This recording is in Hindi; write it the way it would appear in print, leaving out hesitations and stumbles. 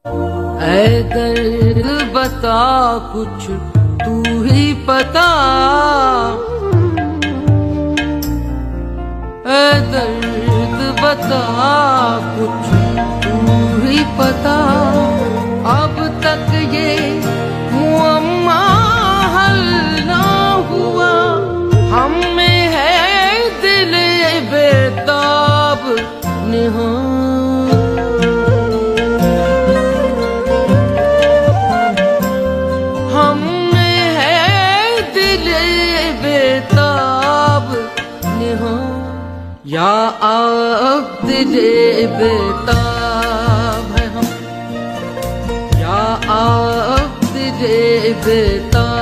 ऐ दर्द बता कुछ तू ही पता, ऐ दर्द बता कुछ तू ही पता। अब तक ये मुअम्मा हल ना हुआ, हम में है दिल बेताब निहा। हम में है दिल बेताब निहा, या अब दिल बेताब है हम, या अब दिल बेताब।